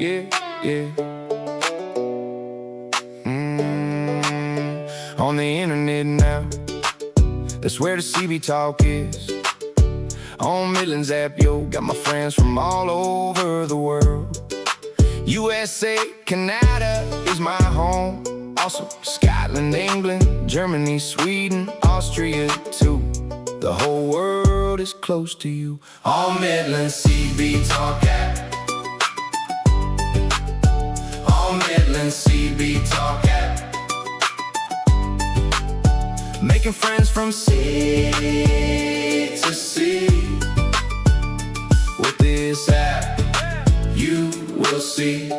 yeah, yeah. On the internet now, that's where the CB talk is. On Midlands app, yo, got my friends from all over the world. USA, Canada is my home. Also Scotland, England, Germany, Sweden, Austria too. The whole world is close to you. On Midlands CB Talk app. On Midlands CB Talk app. Making friends from sea to sea. With this app, you will see.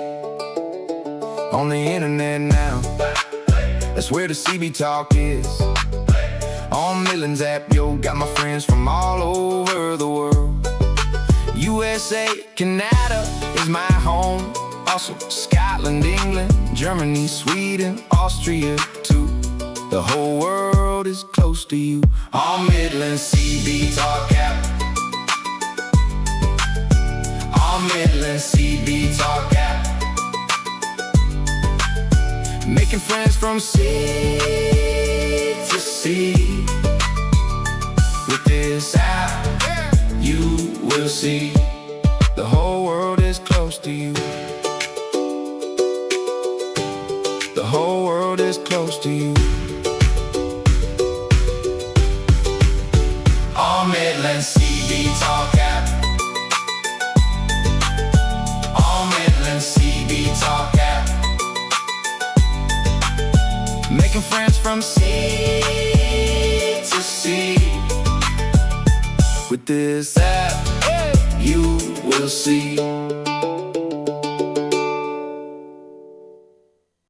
On the internet now, that's where the CB Talk is. On Midlands app, yo, got my friends from all over the world. USA, Canada is my home. Also Scotland, England, Germany, Sweden, Austria too. The whole world is close to you. On Midlands CB Talk app. On Midlands CB Talk app. Making friends from sea to sea. With this app, you will see. The whole world is close to you. The whole world is close to you. On Midlands CB Talk app. On Midlands CB Talk app. Making friends from sea to sea. With this app, you will see.